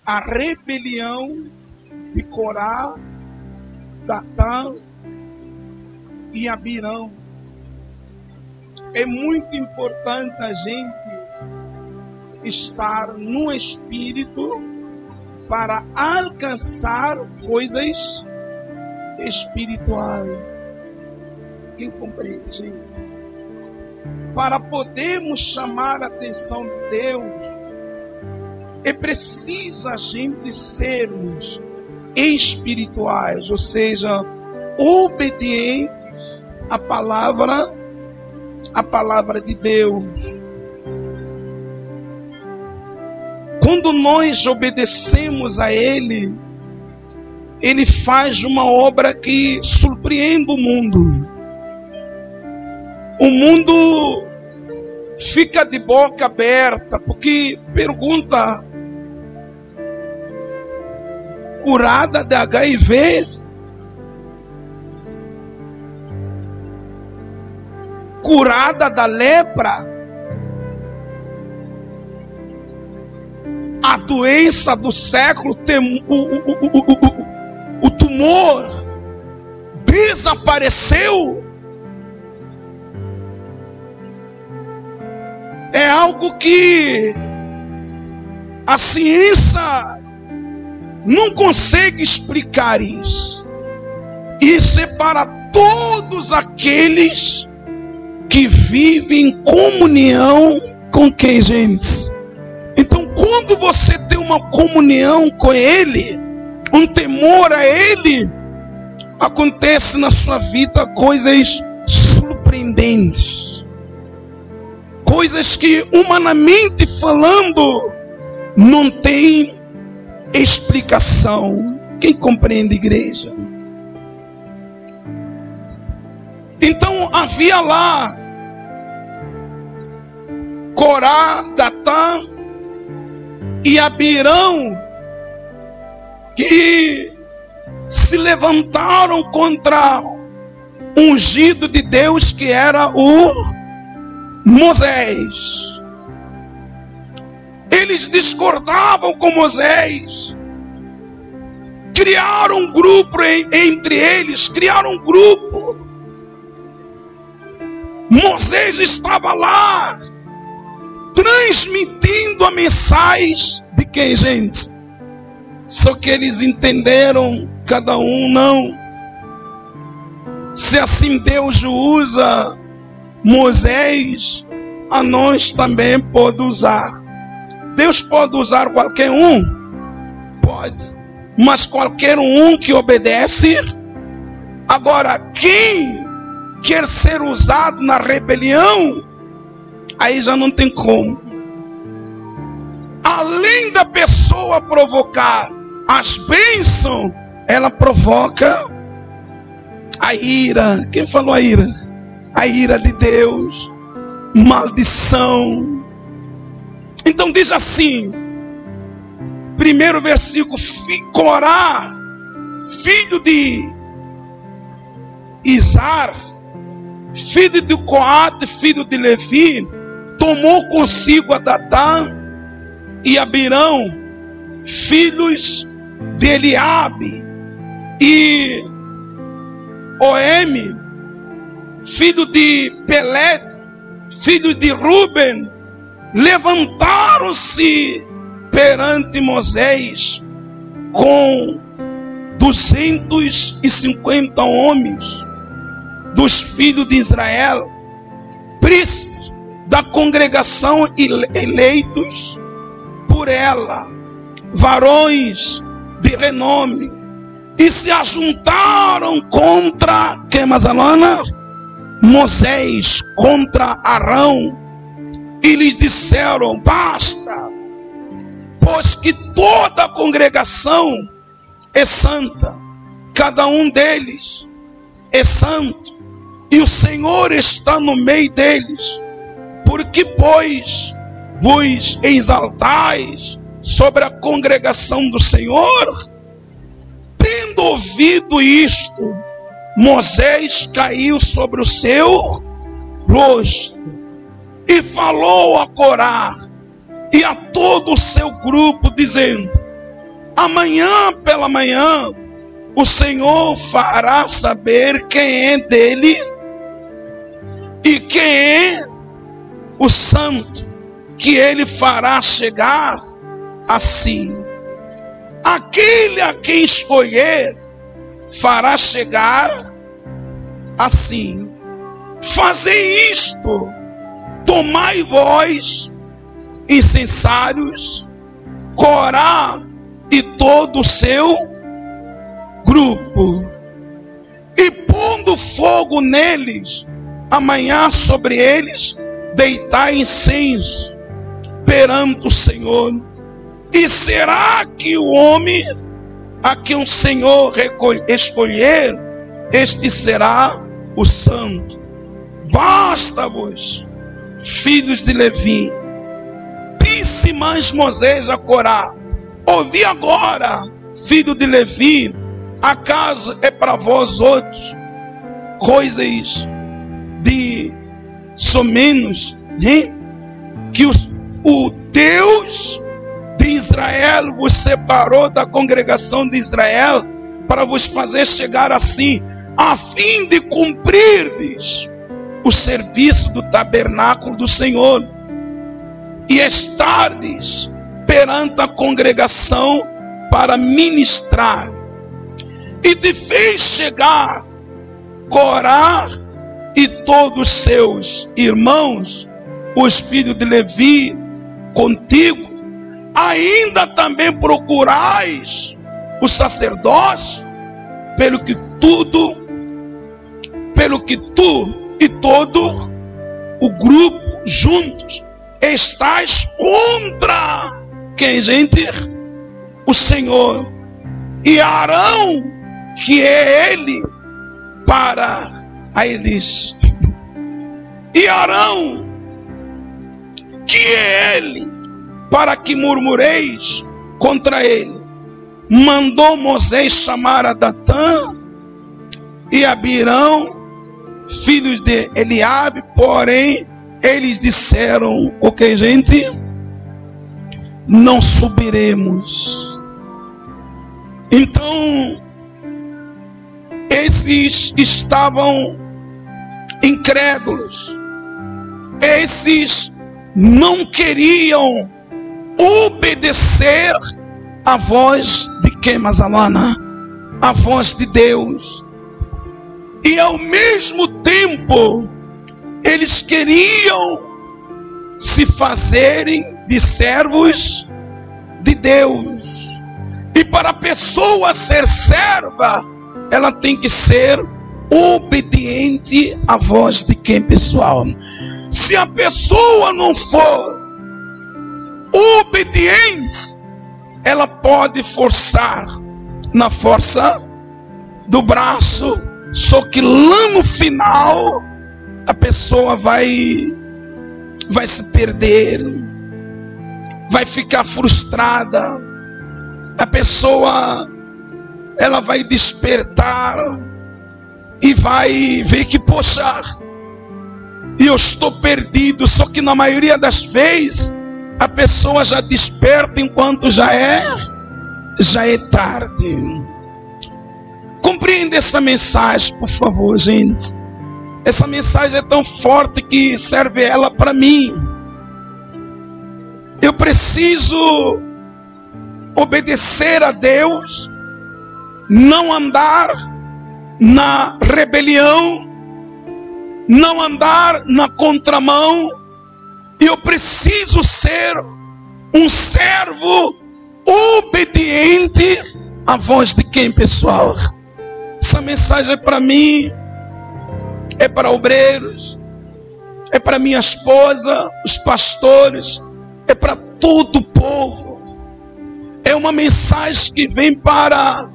a rebelião de Corá, Datã e Abirão. É muito importante a gente estar no Espírito para alcançar coisas espirituais. Quem compreende, gente? Para podermos chamar a atenção de Deus, é preciso a gente sermos espirituais, ou seja, obedientes à palavra de Deus. Quando nós obedecemos a Ele, Ele faz uma obra que surpreende o mundo. O mundo fica de boca aberta, porque pergunta: curada de HIV? Curada da lepra? A doença do século, o tumor desapareceu? É algo que a ciência não consegue explicar isso. Isso é para todos aqueles que vivem em comunhão com quem, gente? Então, quando você tem uma comunhão com Ele, um temor a Ele, acontece na sua vida coisas surpreendentes. Coisas que, humanamente falando, não tem explicação. Quem compreende, igreja? Então havia lá Corá, Datã e Abirão, que se levantaram contra o ungido de Deus, que era o Moisés. Eles discordavam com Moisés. Criaram um grupo entre eles. Criaram um grupo. Moisés estava lá, transmitindo a mensagem de quem, gente? Só que eles entenderam, cada um, não. Se assim Deus usa Moisés, a nós também pode usar. Deus pode usar qualquer um? Pode. Mas qualquer um que obedece. Agora, quem quer ser usado na rebelião, aí já não tem como. Além da pessoa provocar as bênçãos, ela provoca a ira. Quem falou a ira? A ira de Deus, maldição. Então diz assim, primeiro versículo: Corá, filho de Izar, filho de Coate, filho de Levi, tomou consigo a Datã e Abirão, filhos de Eliabe, e Oemi, filho de Pelete, filho de Ruben, levantaram-se perante Moisés com 250 homens dos filhos de Israel, príncipes da congregação eleitos por ela, varões de renome, e se ajuntaram contra quem, Mazalona? Moisés, contra Arão, e lhes disseram: basta, pois que toda a congregação é santa, cada um deles é santo, e o Senhor está no meio deles. Porque, pois, vos exaltais sobre a congregação do Senhor? Tendo ouvido isto, Moisés caiu sobre o seu rosto e falou a Corá e a todo o seu grupo, dizendo: Amanhã pela manhã, o Senhor fará saber quem é dele e quem é o santo que ele fará chegar a si. Aquele a quem escolher fará chegar assim. Fazei isto, tomai vós, incensários, Corá e todo o seu grupo, e pondo fogo neles, amanhã sobre eles deitai incenso perante o Senhor. E será que o homem a quem o Senhor escolher, este será o santo. Basta-vos, filhos de Levi. Disse mais Moisés a Corá: ouvi agora, filho de Levi, acaso é para vós outros coisas de somenos, hein? Que o Deus de Israel vos separou da congregação de Israel para vos fazer chegar assim, a fim de cumprirdes o serviço do tabernáculo do Senhor e estardes perante a congregação para ministrar. E te fez chegar Corá e todos os seus irmãos, os filhos de Levi, contigo. Ainda também procurais o sacerdócio, pelo que tu e todo o grupo juntos estáis contra quem, gente? O Senhor. E Arão, que é ele, para aí ele diz, e Arão, que é ele, para que murmureis contra ele. Mandou Moisés chamar a Datã e Abirão, filhos de Eliabe, porém eles disseram: o que, gente? Não subiremos. Então esses estavam incrédulos, esses não queriam obedecer a voz de quem, Mazalana? A voz de Deus. E ao mesmo tempo eles queriam se fazerem de servos de Deus. E para a pessoa ser serva, ela tem que ser obediente à voz de quem, pessoal? Se a pessoa não for obediente, ela pode forçar na força do braço, só que lá no final a pessoa vai se perder, vai ficar frustrada. A pessoa, ela vai despertar e vai ver que, poxa, eu estou perdido. Só que na maioria das vezes a pessoa já desperta enquanto já é tarde. Compreenda essa mensagem, por favor, gente. Essa mensagem é tão forte que serve ela para mim. Eu preciso obedecer a Deus, não andar na rebelião, não andar na contramão. Eu preciso ser um servo obediente à voz de quem, pessoal? Essa mensagem é para mim, é para obreiros, é para minha esposa, os pastores, é para todo o povo. É uma mensagem que vem para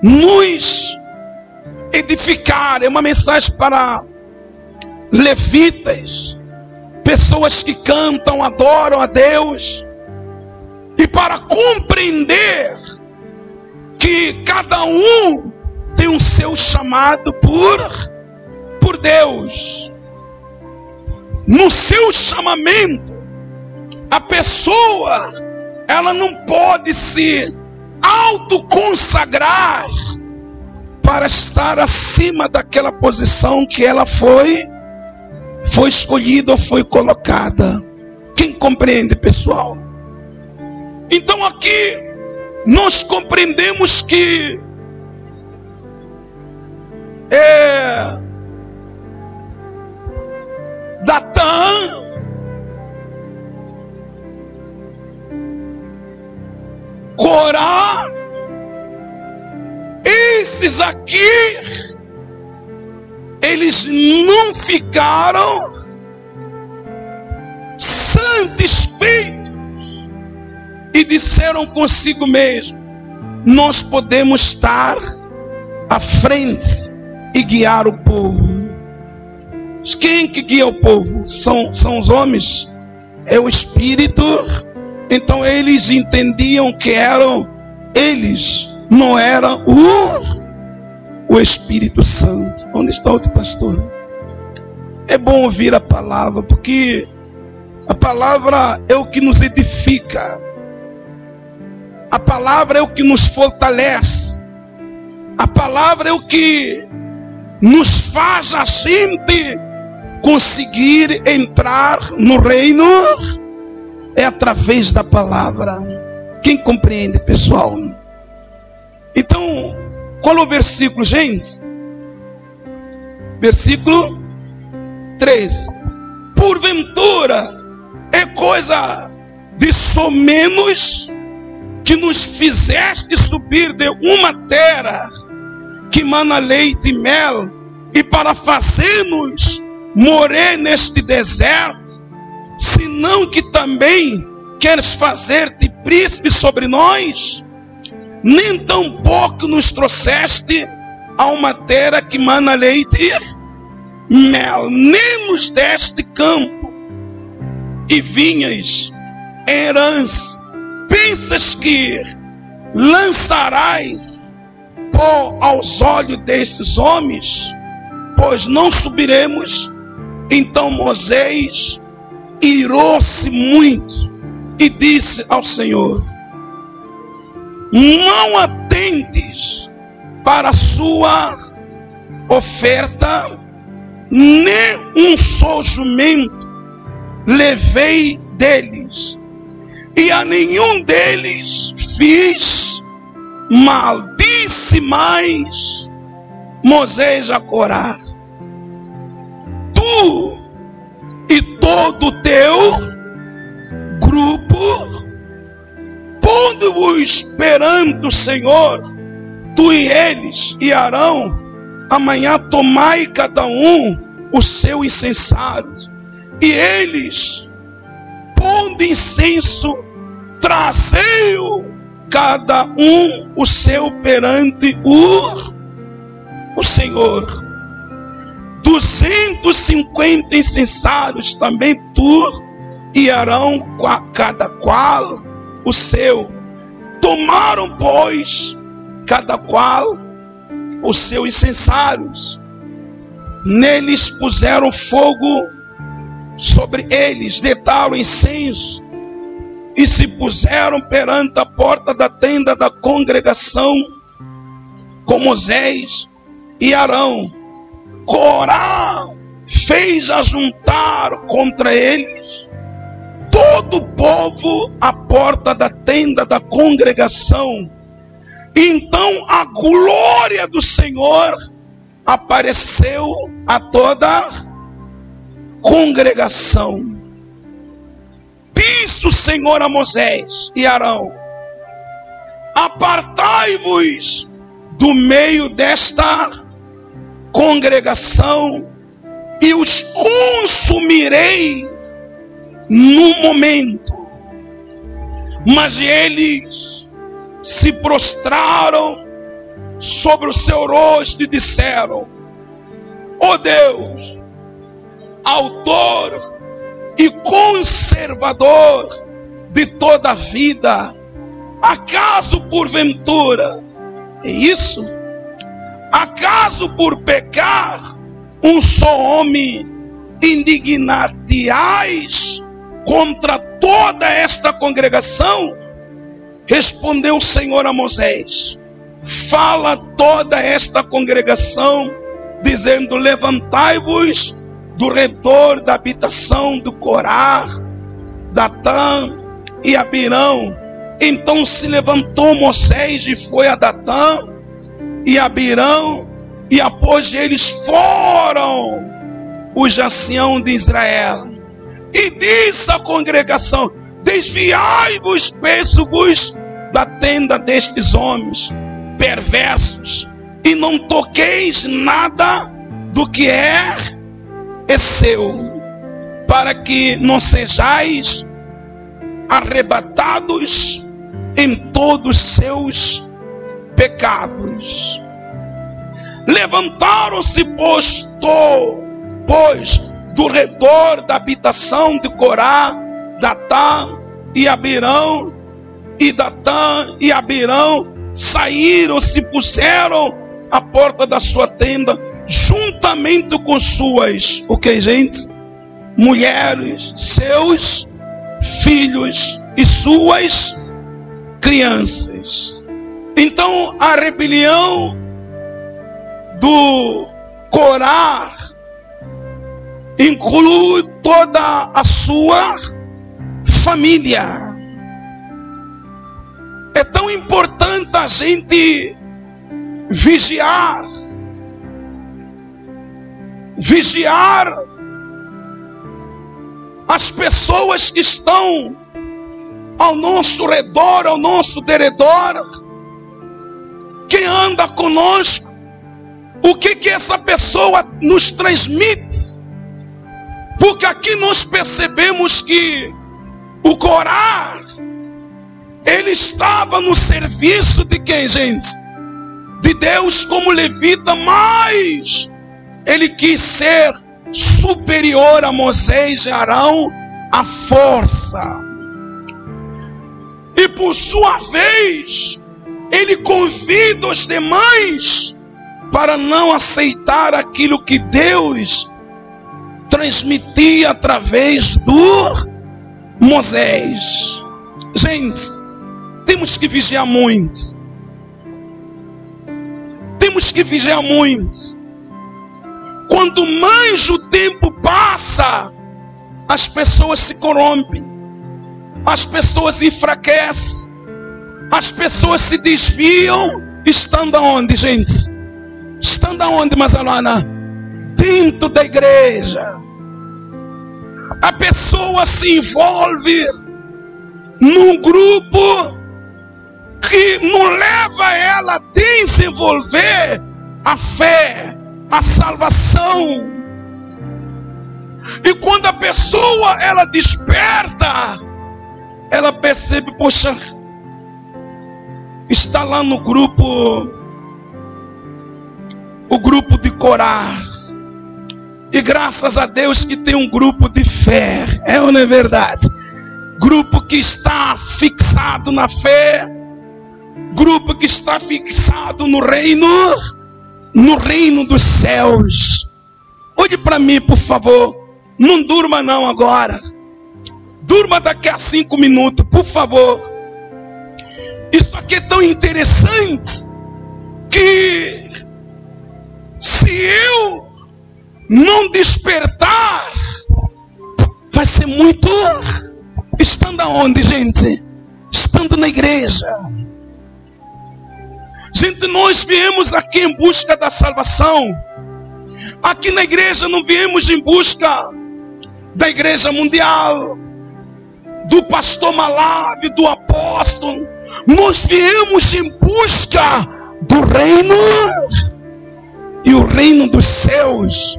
nos edificar, é uma mensagem para levitas, pessoas que cantam, adoram a Deus, e para compreender que cada um tem um seu chamado por Deus. No seu chamamento, a pessoa, ela não pode se autoconsagrar para estar acima daquela posição que ela foi escolhida ou foi colocada. Quem compreende, pessoal? Então aqui nós compreendemos que Datã Corá, esses aqui, eles não ficaram satisfeitos e disseram consigo mesmo: nós podemos estar à frente e guiar o povo. Quem que guia o povo? São os homens, é o Espírito. Então eles entendiam que eram eles, não era o Espírito Santo. Onde está outro pastor? É bom ouvir a palavra, porque a palavra é o que nos edifica. A palavra é o que nos fortalece. A palavra é o que nos faz a gente conseguir entrar no reino. É através da palavra. Quem compreende, pessoal? Então, qual é o versículo, gente? Versículo 3. Porventura é coisa de somenos que nos fizeste subir de uma terra que mana leite e mel, e para fazer-nos morrer neste deserto, senão que também queres fazer-te príncipe sobre nós? Nem tampouco nos trouxeste a uma terra que mana leite e mel, nem nos deste campo e vinhas em herança. Pensas que lançarás pó aos olhos desses homens? Pois não subiremos. Então Moisés irou-se muito e disse ao Senhor: não atentes para a sua oferta, nem um só jumento levei deles, e a nenhum deles fiz mal. Disse mais Moisés a Corá: tu e todo o teu grupo, pondo-vos perante o Senhor, tu e eles e Arão, amanhã tomai cada um o seu incensário, e eles, pondo incenso, trazei-o cada um o seu perante o Senhor. 250 incensários também tu e Arão, cada qual o seu. Tomaram, pois, cada qual os seus incensários. Neles puseram fogo sobre eles, deitaram incenso, e se puseram perante a porta da tenda da congregação com Moisés e Arão. Corá fez ajuntar contra eles todo o povo à porta da tenda da congregação. Então a glória do Senhor apareceu a toda a congregação. Disse o Senhor a Moisés e Arão: apartai-vos do meio desta congregação, e os consumirei num momento. Mas eles se prostraram sobre o seu rosto e disseram: ó Deus, autor e conservador de toda a vida, acaso porventura é isso? Acaso por pecar um só homem indignar-te-ás contra toda esta congregação? respondeu o Senhor a Moisés: fala toda esta congregação, dizendo: levantai-vos do redor da habitação de Corá, Datã e Abirão. Então se levantou Moisés e foi a Datã e Abirão, e após eles foram os anciãos de Israel. E disse à congregação: desviai-vos, peço-vos, da tenda destes homens perversos, e não toqueis nada do que é seu, para que não sejais arrebatados em todos os seus pecados. Levantaram-se, pois, do redor da habitação de Corá, Datã e Abirão, e Datã e Abirão saíram, se puseram à porta da sua tenda, juntamente com suas, gente? Mulheres, seus filhos e suas crianças. Então a rebelião do Corá inclui toda a sua família. É tão importante a gente vigiar as pessoas que estão ao nosso redor, ao nosso derredor, quem anda conosco, o que essa pessoa nos transmite. Porque aqui nós percebemos que o Corá, ele estava no serviço de quem, gente? De Deus como levita, mas ele quis ser superior a Moisés e Arão à força. E por sua vez, ele convida os demais para não aceitar aquilo que Deus transmitia através do Moisés. Gente, temos que vigiar muito. Temos que vigiar muito. Quanto mais o tempo passa, as pessoas se corrompem, as pessoas enfraquecem, as pessoas se desviam, estando aonde, gente? Estando aonde, Mazalana? Dentro da igreja. A pessoa se envolve num grupo que não leva ela a desenvolver a fé, a salvação. E quando a pessoa ela desperta, ela percebe: poxa, está lá no grupo, o grupo de Corá. E graças a Deus que tem um grupo de fé, é ou não é verdade? Grupo que está fixado na fé, grupo que está fixado no reino dos céus. Olhe para mim, por favor. Não durma não agora. Durma daqui a 5 minutos, por favor. Isso aqui é tão interessante que se eu não despertar, vai ser muito. Estando aonde, gente? Estando na igreja. Gente, nós viemos aqui em busca da salvação. Aqui na igreja não viemos em busca da igreja mundial, do pastor Malab, do apóstolo. Nós viemos em busca do reino. E o reino dos céus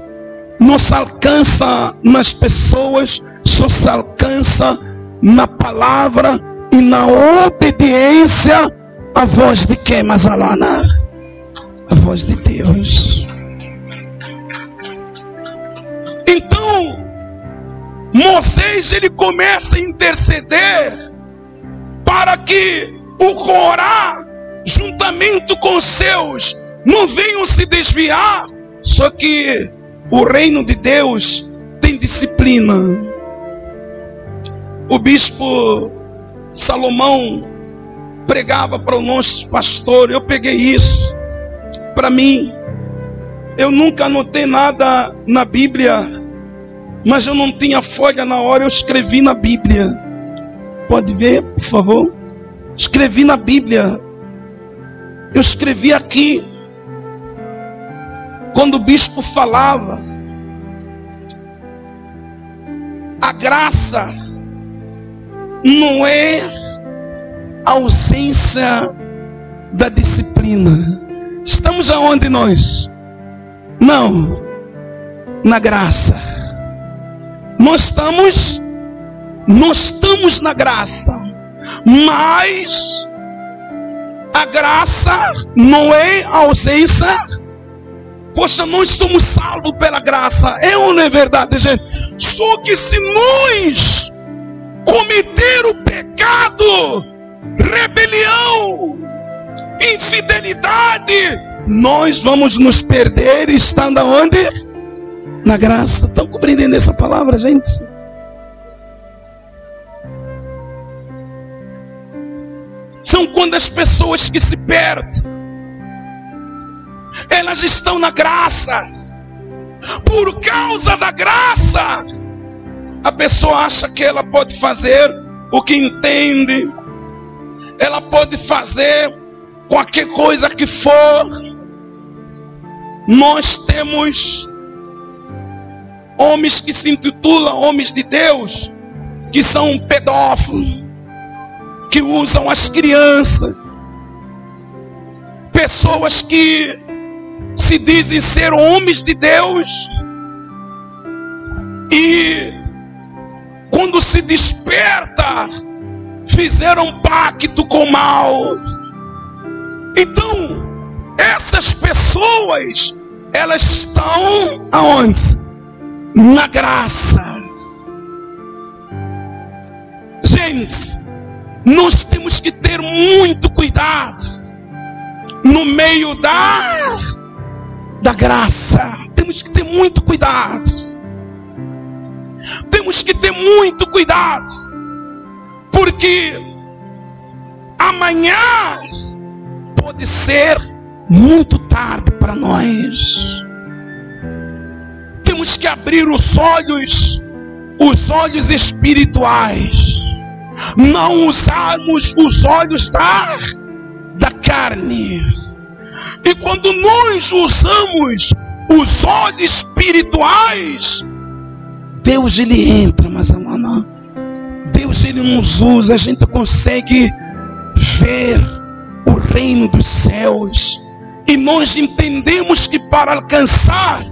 não se alcança nas pessoas, só se alcança na palavra e na obediência à voz de quem, Mazalana? A voz de Deus. Então Moisés ele começa a interceder para que o Corá, juntamente com os seus, não venham se desviar. Só que o reino de Deus tem disciplina. O bispo Salomão, pregava para o nosso pastor. Eu peguei isso para mim. Eu nunca anotei nada na Bíblia, mas eu não tinha folha na hora, eu escrevi na Bíblia. Pode ver, por favor? Escrevi na Bíblia. Eu escrevi aqui. Quando o bispo falava, a graça não é a ausência da disciplina. Estamos aonde nós? Não, na graça. Nós estamos na graça, mas a graça não é a ausência. Poxa, nós somos salvos pela graça. É ou não é verdade, gente? Só que se nós cometer o pecado, rebelião, infidelidade, nós vamos nos perder estando aonde? Na graça. Estão compreendendo essa palavra, gente? São quando as pessoas que se perdem, elas estão na graça. Por causa da graça, a pessoa acha que ela pode fazer o que entende. Ela pode fazer qualquer coisa que for. Nós temos homens que se intitulam homens de Deus, que são pedófilos, que usam as crianças. Pessoas que se dizem ser homens de Deus e quando se desperta, fizeram pacto com o mal. Então, essas pessoas, elas estão aonde? Na graça. Gente, nós temos que ter muito cuidado no meio da graça. Temos que ter muito cuidado. Temos que ter muito cuidado, porque amanhã pode ser muito tarde para nós. Temos que abrir os olhos espirituais, não usarmos os olhos da carne. E quando nós usamos os olhos espirituais, Deus ele entra, mas não. Deus ele nos usa, a gente consegue ver o reino dos céus. E nós entendemos que para alcançar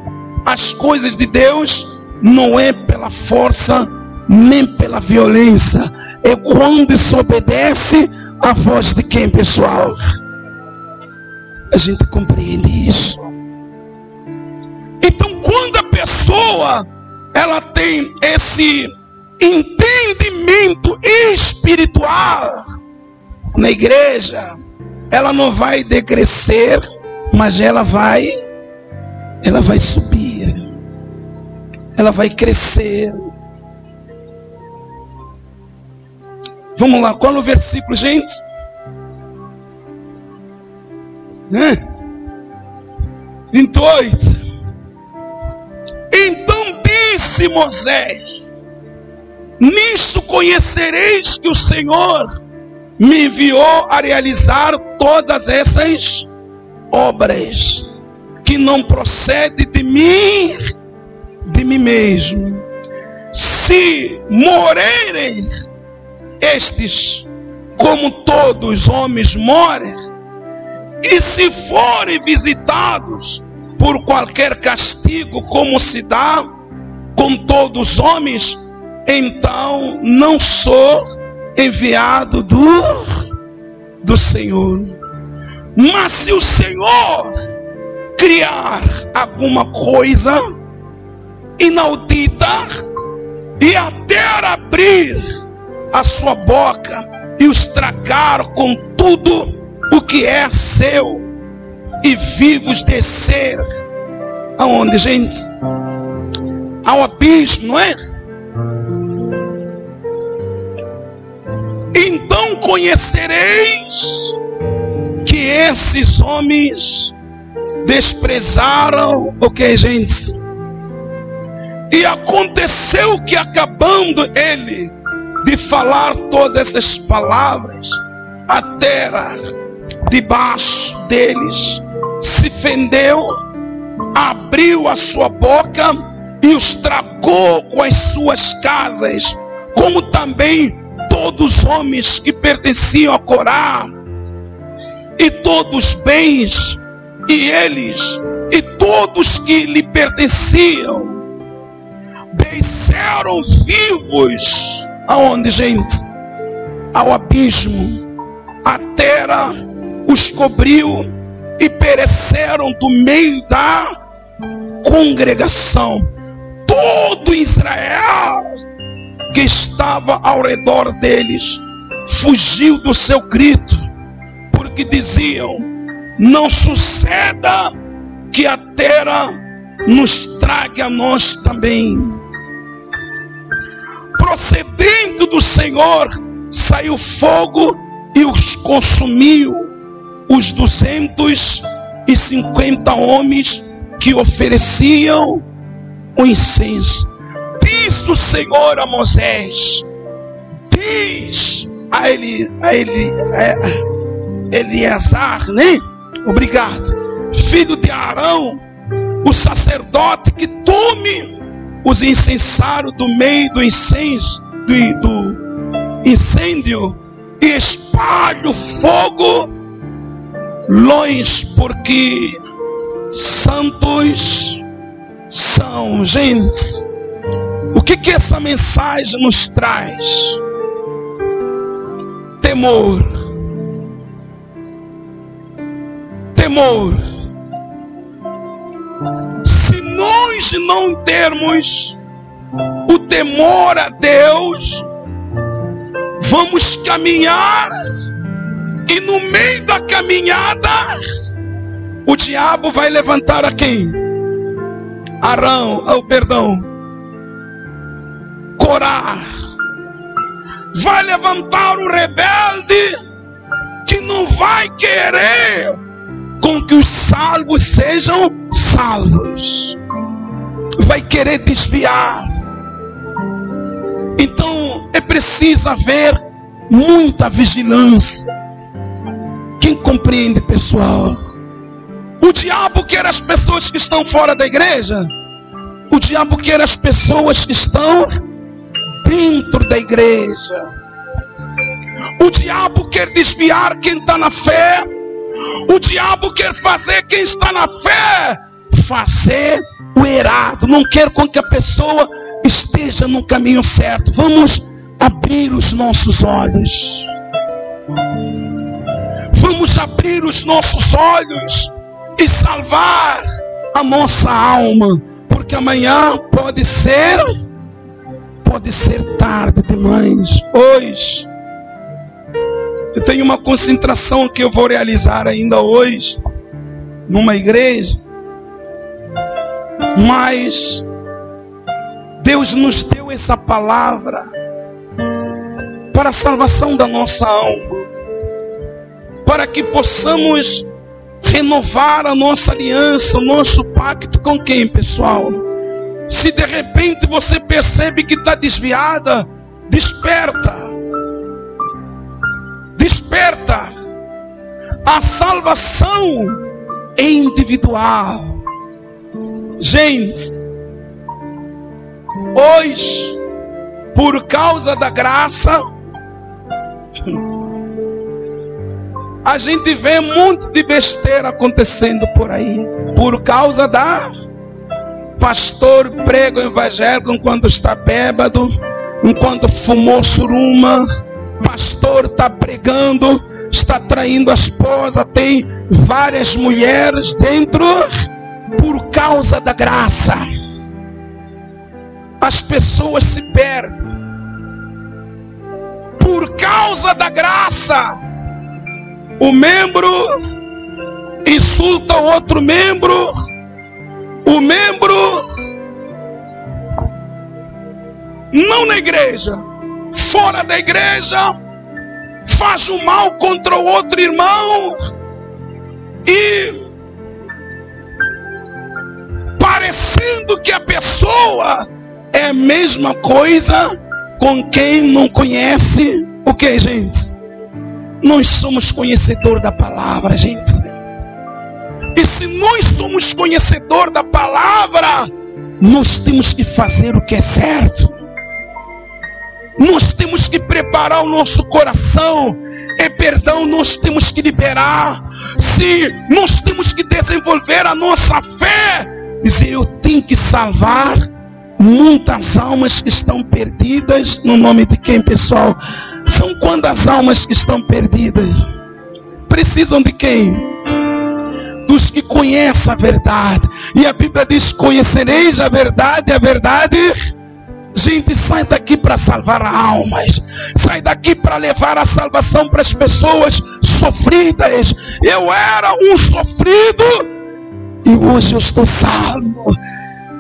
as coisas de Deus, não é pela força, nem pela violência. É quando se obedece à voz de quem, pessoal? A gente compreende isso. Então, quando a pessoa ela tem esse entendimento espiritual na igreja, ela não vai decrescer, mas ela vai subir, ela vai crescer. Vamos lá, qual é o versículo, gente? 28. Então disse Moisés: nisto conhecereis que o Senhor me enviou a realizar todas essas obras, que não procede de mim mesmo. Se morrerem estes como todos os homens morrem, e se forem visitados por qualquer castigo, como se dá com todos os homens, então não sou enviado do Senhor. Mas se o Senhor criar alguma coisa inaudita, e até abrir a sua boca e os tragar com tudo o que é seu, e vivos descer aonde, gente? Ao abismo, não é? Então conhecereis que esses homens desprezaram o que, gente? E aconteceu que, acabando ele de falar todas essas palavras, a terra debaixo deles se fendeu, abriu a sua boca e os tragou com as suas casas, como também todos os homens que pertenciam a Corá, e todos os bens, e eles, e todos que lhe pertenciam, desceram vivos. Aonde, gente? Ao abismo. A terra os cobriu e pereceram do meio da congregação. Todo Israel que estava ao redor deles fugiu do seu grito, porque diziam: não suceda que a terra nos trague a nós também. Procedente do Senhor saiu fogo e os consumiu, os 250 homens que ofereciam o incenso. Disse o Senhor a Moisés: diz a Eleazar, né? Obrigado, filho de Arão, o sacerdote, que tome os incensários do meio do incenso, do incêndio, e espalhe o fogo longe, porque santos são. Gente, o que essa mensagem nos traz? Temor. Temor. Se nós não termos o temor a Deus, vamos caminhar, e no meio da caminhada o diabo vai levantar a quem? Corá. Vai levantar o rebelde que não vai querer com que os salvos sejam salvos. Vai querer desviar. Então é preciso haver muita vigilância. Quem compreende, pessoal? O diabo quer as pessoas que estão fora da igreja. O diabo quer as pessoas que estão dentro da igreja. O diabo quer desviar quem está na fé. O diabo quer fazer quem está na fé fazer o errado. Não quer com que a pessoa esteja no caminho certo. Vamos abrir os nossos olhos. Vamos abrir os nossos olhos e salvar a nossa alma, porque amanhã pode ser tarde demais. Hoje eu tenho uma concentração que eu vou realizar ainda hoje numa igreja, mas Deus nos deu essa palavra para a salvação da nossa alma, para que possamos renovar a nossa aliança, o nosso pacto com quem, pessoal? Se de repente você percebe que está desviada, desperta. Desperta. A salvação é individual. Gente, hoje, por causa da graça, a gente vê um monte de besteira acontecendo por aí. Por causa da pastor prega o evangelho enquanto está bêbado, enquanto fumou suruma. Pastor está pregando, está traindo a esposa, tem várias mulheres dentro. Por causa da graça, as pessoas se perdem. Por causa da graça, o membro insulta o outro membro. O membro, não na igreja, fora da igreja, faz o mal contra o outro irmão e parecendo que a pessoa é a mesma coisa com quem não conhece o que, gente? Nós somos conhecedores da palavra, gente. E se nós somos conhecedores da palavra, nós temos que fazer o que é certo. Nós temos que preparar o nosso coração. Perdão, nós temos que liberar. Se nós temos que desenvolver a nossa fé, dizer, eu tenho que salvar muitas almas que estão perdidas. No nome de quem, pessoal? São quantas almas que estão perdidas? Precisam de quem? Dos que conhecem a verdade. E a Bíblia diz, conhecereis a verdade, gente, sai daqui para salvar almas. Sai daqui para levar a salvação para as pessoas sofridas. Eu era um sofrido e hoje eu estou salvo.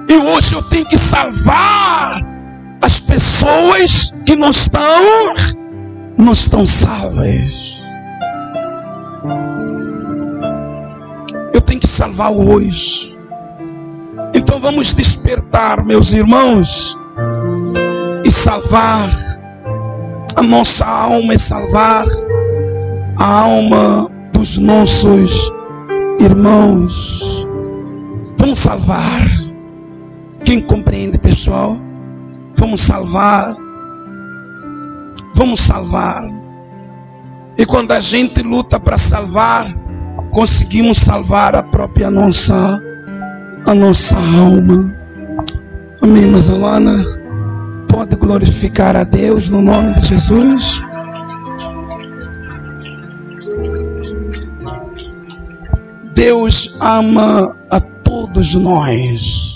E hoje eu tenho que salvar as pessoas que não estão salvas. Eu tenho que salvar hoje. Então vamos despertar, meus irmãos, e salvar a nossa alma, e salvar a alma dos nossos irmãos. Vamos salvar. Quem compreende, pessoal? Vamos salvar. Vamos salvar. E quando a gente luta para salvar, conseguimos salvar a própria nossa alma. Amém, mas Alana pode glorificar a Deus no nome de Jesus. Deus ama a todos nós.